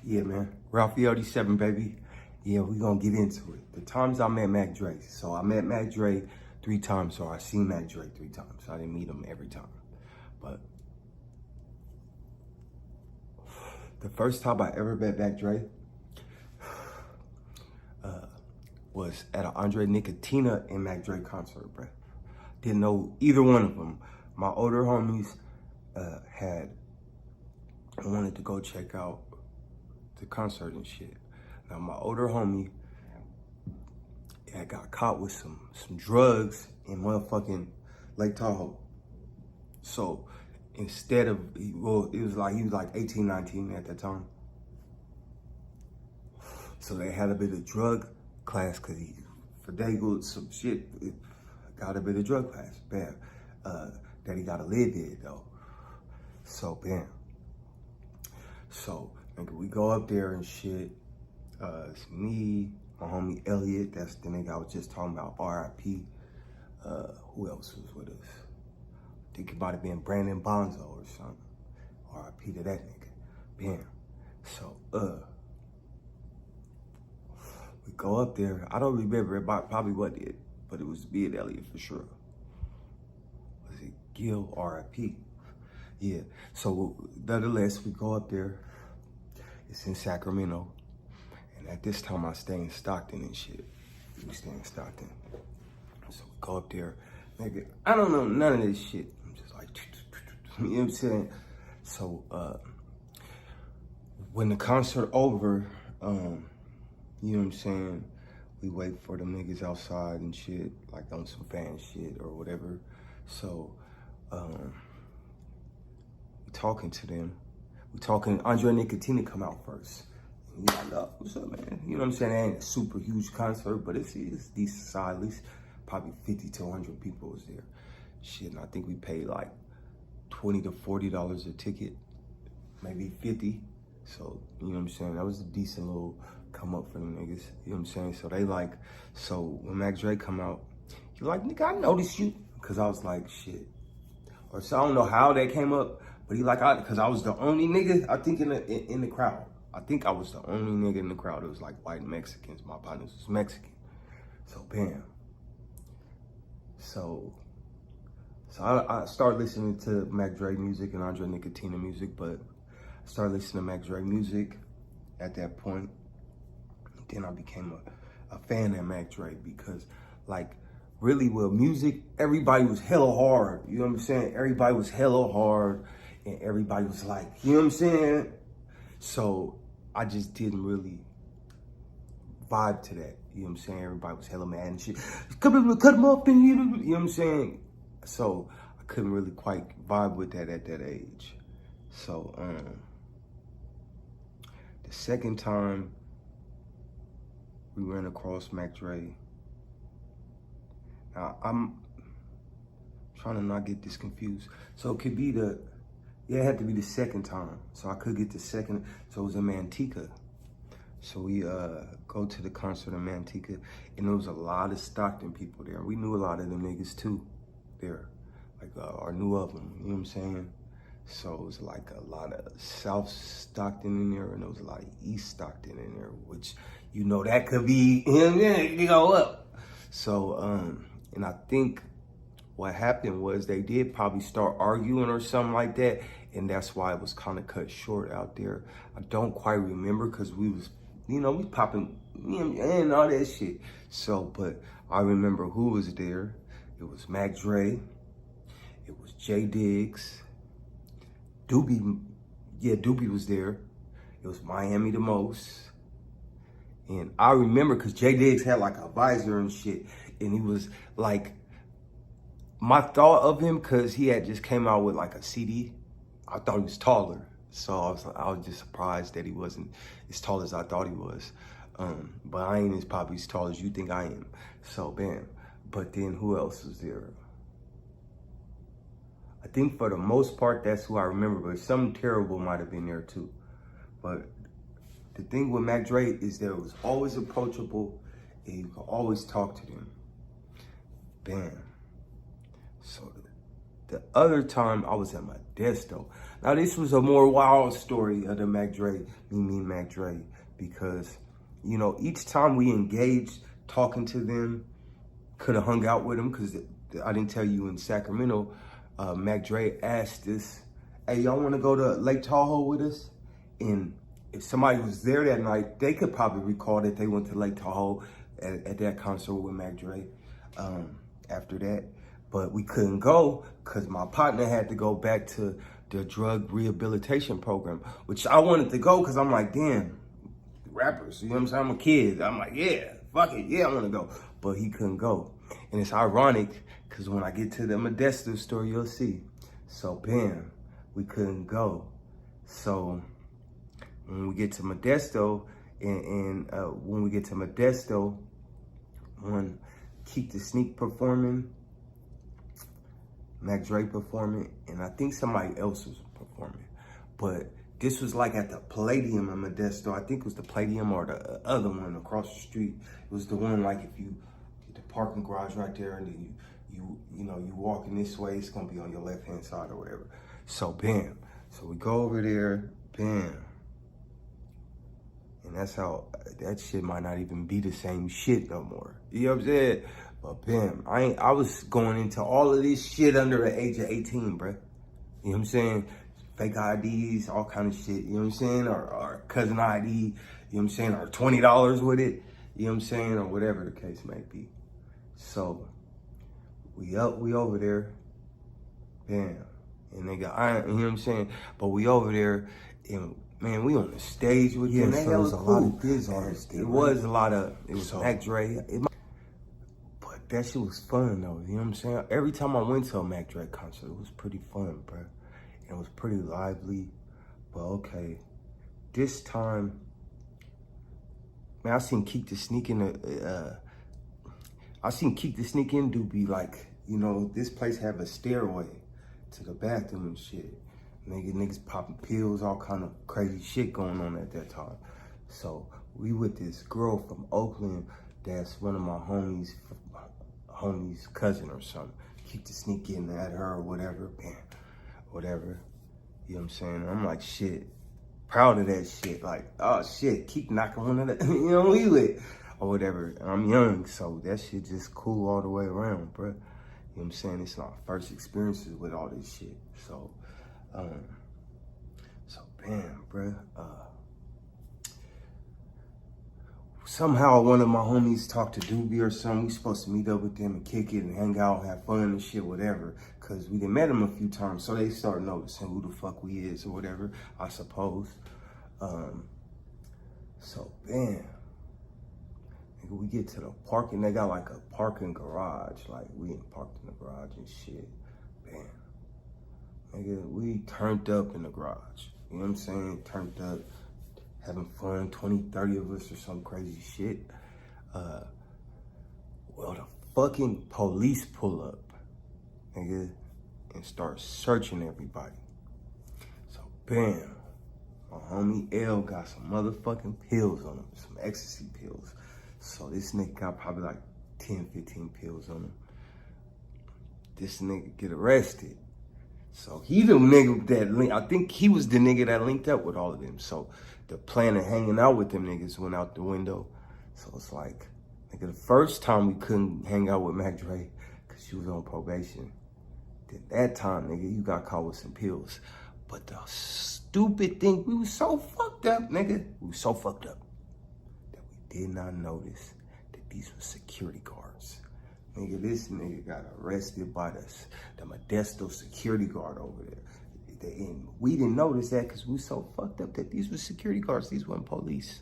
Yeah, man. RAFAEL87BABY. Yeah, we gonna get into it. The times I met Mac Dre. So I met Mac Dre 3 times, so I seen Mac Dre 3 times. I didn't meet him every time. But the first time I ever met Mac Dre was at an Andre Nicotina and Mac Dre concert, bro. Didn't know either one of them. My older homies wanted to go check out the concert and shit. Now my older homie had got caught with some drugs in motherfucking Lake Tahoe. So instead of, well, he was like 18, 19 at that time. So they had a bit of drug class because he finagled some shit, got a bit of drug class, bam. That he got a lid did though. So bam. So nigga, we go up there and shit. It's me, my homie Elliot, that's the nigga I was just talking about, RIP. Who else was with us? I think it might have been Brandon Bonzo or something. RIP to that nigga. Bam. So, we go up there. I don't remember, it probably wasn't it, but it was me and Elliot for sure. Was it Gil, RIP? Yeah. So, nonetheless, we go up there. It's in Sacramento. And at this time, I stay in Stockton and shit. We stay in Stockton. So we go up there. Nigga, I don't know none of this shit. I'm just like, you know what I'm saying? So, when the concert over, you know what I'm saying? We wait for them niggas outside and shit, like on some fan shit or whatever. So, we talking to them. We talking, Andre Nicotina come out first. And he's like, oh, what's up, man? You know what I'm saying? It ain't a super huge concert, but it's decent size. At least probably 50 to 100 people was there. Shit, and I think we paid like $20 to $40 a ticket, maybe 50. So, you know what I'm saying? That was a decent little come up for them niggas. You know what I'm saying? So they like, so when Mac Dre come out, he like, nigga, I noticed you. Cause I was like, shit. Or so I don't know how that came up, but he like, cause I was the only nigga, I think in the crowd. I think I was the only nigga in the crowd. It was like white Mexicans. My partners was Mexican. So bam. So I started listening to Mac Dre music and Andre Nicotina music, but I started listening to Mac Dre music at that point. Then I became a fan of Mac Dre because, like, really, well, music, everybody was hella hard. You know what I'm saying? Everybody was hella hard and everybody was like, you know what I'm saying? So I just didn't really vibe to that. You know what I'm saying? Everybody was hella mad and shit. Cut them up and you know what I'm saying? So I couldn't really quite vibe with that at that age. So the second time we ran across Mac Dre, now I'm trying to not get this confused. So it could be it had to be the second time. So I could get the second, so it was in Manteca. So we go to the concert in Manteca, and there was a lot of Stockton people there. We knew a lot of them niggas too there, like, or knew of them, you know what I'm saying? So it was like a lot of South Stockton in there, and there was a lot of East Stockton in there, which, you know, that could be, you go up. So, and I think what happened was they did probably start arguing or something like that, and that's why it was kind of cut short out there. I don't quite remember because we was, you know, we popping and all that shit. So, but I remember who was there. It was Mac Dre. It was J Diggs. Doobie, yeah, Doobie was there. It was Miami the Most. And I remember because J Diggs had like a visor and shit, and he was like, my thought of him, because he had just came out with like a CD, I thought he was taller. So I was just surprised that he wasn't as tall as I thought he was. But I ain't probably as tall as you think I am. So bam. But then who else was there? I think for the most part, that's who I remember, but something terrible might have been there too. But the thing with Mac Dre is that it was always approachable and you could always talk to them. Bam. So The other time I was at Modesto. Now this was a more wild story of the Mac Dre, me Mac Dre, because, you know, each time we engaged talking to them, could have hung out with them, because I didn't tell you in Sacramento, Mac Dre asked us, hey, y'all want to go to Lake Tahoe with us? And if somebody was there that night, they could probably recall that they went to Lake Tahoe at that concert with Mac Dre after that. But we couldn't go because my partner had to go back to the drug rehabilitation program, which I wanted to go because I'm like, damn, rappers, you know what I'm saying? I'm a kid. I'm like, yeah, fuck it, yeah, I want to go. But he couldn't go. And it's ironic because when I get to the Modesto story, you'll see. So bam, we couldn't go. So when we get to Modesto, when we get to Modesto, when Keep the Sneak performing, Mac Dre performing, and I think somebody else was performing. But this was like at the Palladium in Modesto. I think it was the Palladium or the other one across the street. It was the one like if you get the parking garage right there and then you walking this way, it's gonna be on your left hand side or whatever. So bam. So we go over there, bam. And that's how, that shit might not even be the same shit no more. You know what I'm saying? But bam, I was going into all of this shit under the age of 18, bruh. You know what I'm saying? Fake IDs, all kind of shit, you know what I'm saying? Or cousin ID, you know what I'm saying? Or $20 with it, you know what I'm saying? Or whatever the case may be. So, we over there, bam. And they got iron, you know what I'm saying? But we over there, and man, we on the stage with them. So there was a lot of biz artists there. It was Mac Dre. But that shit was fun though, you know what I'm saying? Every time I went to a Mac Dre concert, it was pretty fun, bro. It was pretty lively, but okay. This time, man, I seen Keep the Sneak in do be like, you know, this place have a stairway to the bathroom and shit. Niggas popping pills, all kind of crazy shit going on at that time. So we with this girl from Oakland that's one of my homies' cousin or something. Keep the Sneak in at her or whatever, bam, whatever. You know what I'm saying? I'm like, shit, proud of that shit. Like, oh shit, keep knocking one of that, you know, we with, or whatever. I'm young, so that shit just cool all the way around, bro. You know what I'm saying? It's my first experiences with all this shit. So bam, bruh. Somehow one of my homies talked to Doobie or something. We supposed to meet up with them and kick it and hang out, have fun and shit, whatever. Cause we done met them a few times, so they started noticing who the fuck we is or whatever, I suppose. So bam. Nigga, we get to the parking, they got like a parking garage. Like we ain't parked in the garage and shit. Bam. Nigga, we turned up in the garage. You know what I'm saying? Turned up, having fun, 20, 30 of us or some crazy shit. Well, the fucking police pull up, nigga, and start searching everybody. So, bam, my homie L got some motherfucking pills on him, some ecstasy pills. So this nigga got probably like 10, 15 pills on him. This nigga get arrested. So he the nigga that I think he was the nigga that linked up with all of them. So the plan of hanging out with them niggas went out the window. So it's like, nigga, the first time we couldn't hang out with Mac Dre because she was on probation. Then that time, nigga, you got caught with some pills. But the stupid thing, we was so fucked up, nigga. We was so fucked up that we did not notice that these were security guards. Nigga, this nigga got arrested by the Modesto security guard over there. And we didn't notice that because we were so fucked up that these were security guards. These weren't police.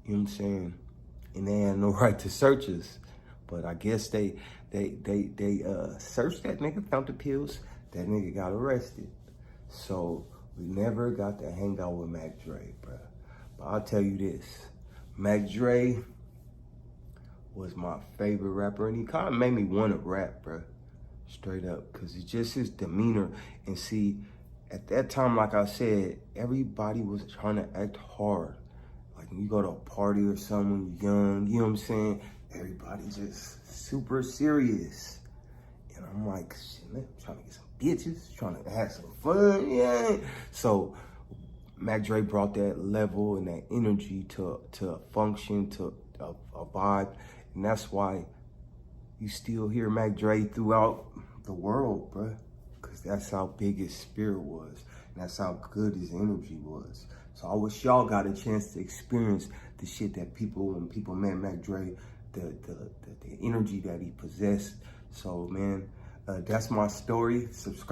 You know what I'm saying? And they had no right to search us. But I guess they searched that nigga, found the pills. That nigga got arrested. So we never got to hang out with Mac Dre, bro. But I'll tell you this. Mac Dre was my favorite rapper, and he kind of made me want to rap, bro, straight up, because it's just his demeanor. And see, at that time, like I said, everybody was trying to act hard. Like when you go to a party or something when you're young, you know what I'm saying? Everybody just super serious. And And I'm like, shit, man, I'm trying to get some bitches, trying to have some fun, yeah. So Mac Dre brought that level and that energy to a function, to a vibe. And that's why you still hear Mac Dre throughout the world, bruh. Because that's how big his spirit was. And that's how good his energy was. So I wish y'all got a chance to experience the shit that when people met Mac Dre, the energy that he possessed. So, man, that's my story. Subscribe.